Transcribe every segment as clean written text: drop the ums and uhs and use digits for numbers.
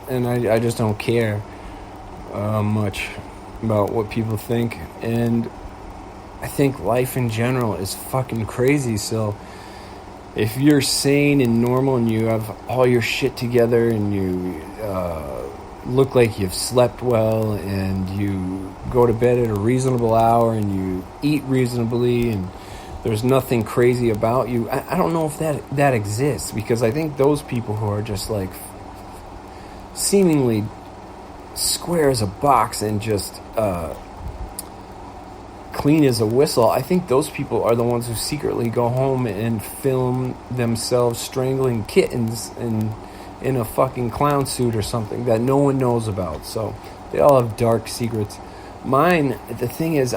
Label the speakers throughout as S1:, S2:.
S1: and I just don't care much about what people think. And I think life in general is fucking crazy. So if you're sane and normal and you have all your shit together and you look like you've slept well and you go to bed at a reasonable hour and you eat reasonably and there's nothing crazy about you, I don't know if that exists, because I think those people who are just like seemingly square as a box and just clean as a whistle, I think those people are the ones who secretly go home and film themselves strangling kittens in a fucking clown suit or something that no one knows about. So they all have dark secrets. Mine, the thing is,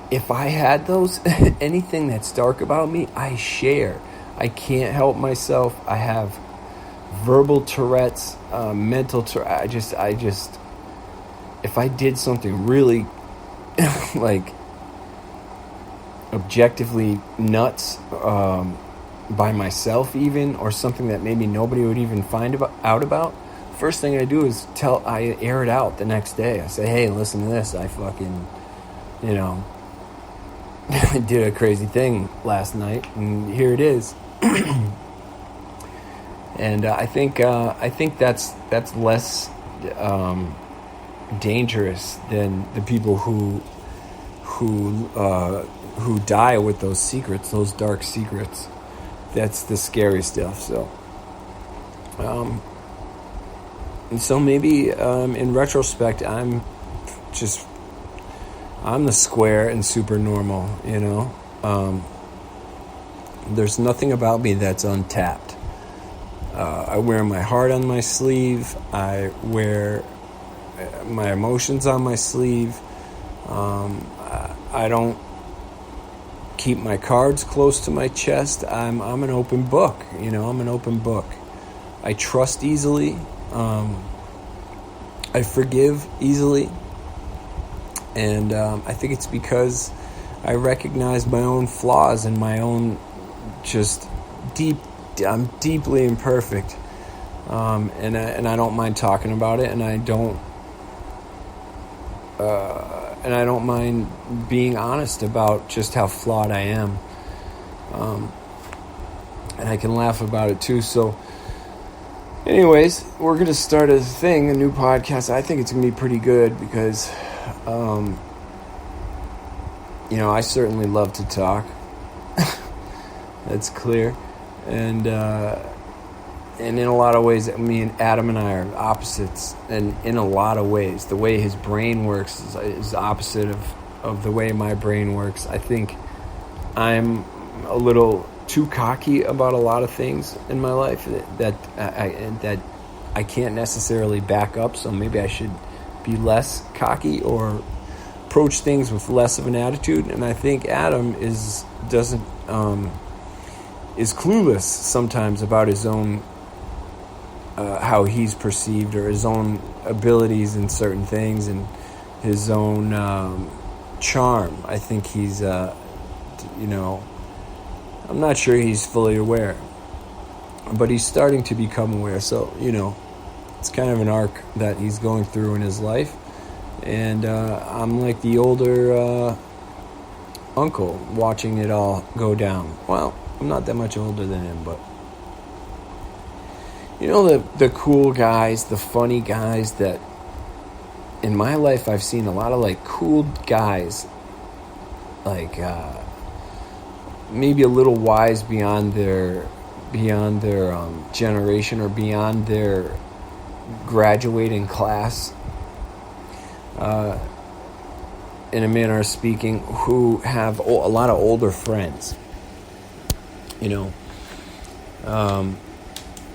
S1: if I had those, anything that's dark about me, I share. I can't help myself. I have verbal Tourette's, mental Tourette's. I just, if I did something really like objectively nuts by myself even, or something that maybe nobody would even find out about, first thing I do is I air it out the next day. I say, hey, listen to this. I fucking, did a crazy thing last night, and here it is. And I think that's less dangerous than the people who die with those secrets, those dark secrets. That's the scary stuff. So, and so maybe in retrospect, I'm the square and super normal. There's nothing about me that's untapped. I wear my heart on my sleeve. I wear my emotions on my sleeve. I don't keep my cards close to my chest. I'm an open book. I'm an open book. I trust easily. I forgive easily. And I think it's because I recognize my own flaws and my own I'm deeply imperfect. And I don't mind talking about it, and I don't mind being honest about just how flawed I am. And I can laugh about it too. So anyways, we're going to start a new podcast. I think it's going to be pretty good because, I certainly love to talk. That's clear. And in a lot of ways, me and Adam and I are opposites. And in a lot of ways, the way his brain works is opposite of the way my brain works. I think I'm a little too cocky about a lot of things in my life that I can't necessarily back up. So maybe I should be less cocky or approach things with less of an attitude. And I think Adam is clueless sometimes about his own how he's perceived, or his own abilities in certain things, and his own charm. I think he's I'm not sure he's fully aware, but he's starting to become aware. So it's kind of an arc that he's going through in his life. And I'm like the older uncle watching it all go down. Well, I'm not that much older than him, but the cool guys, the funny guys that in my life I've seen a lot of like cool guys, like maybe a little wise beyond their generation, or beyond their graduating class, in a manner of speaking, who have a lot of older friends.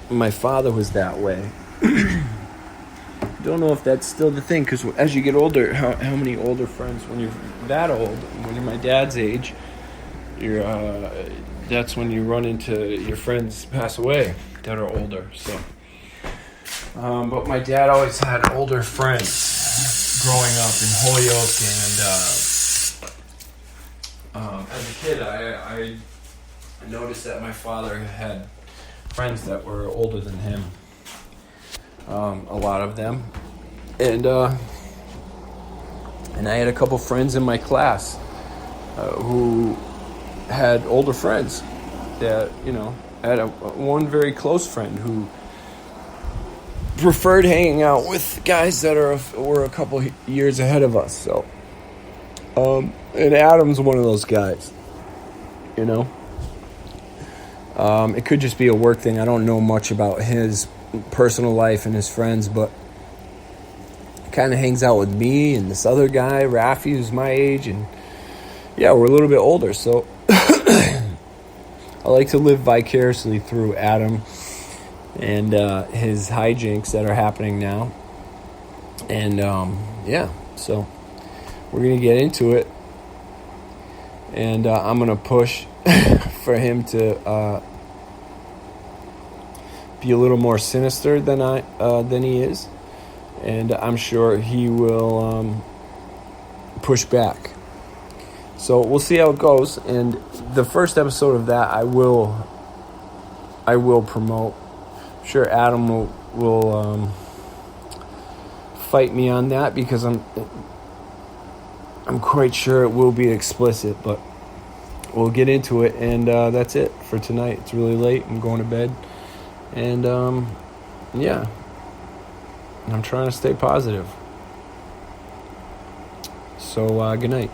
S1: My father was that way. Don't know if that's still the thing, because as you get older, how many older friends, when you're that old, when you're my dad's age, that's when you run into your friends pass away that are older. So, but my dad always had older friends growing up in Holyoke, and as a kid, I noticed that my father had friends that were older than him, a lot of them, and I had a couple friends in my class who had older friends that, I had one very close friend who preferred hanging out with guys that were a couple years ahead of us. So, and Adam's one of those guys. It could just be a work thing. I don't know much about his personal life and his friends, but he kind of hangs out with me and this other guy, Rafi, who's my age, and yeah, we're a little bit older. So I like to live vicariously through Adam and his hijinks that are happening now. And so we're going to get into it. And I'm going to push for him to be a little more sinister than he is. And I'm sure he will push back. So we'll see how it goes. And the first episode of that I will promote. I'm sure Adam will fight me on that, because I'm quite sure it will be explicit, but we'll get into it. And that's it for tonight. It's really late. I'm going to bed. And I'm trying to stay positive. So good night.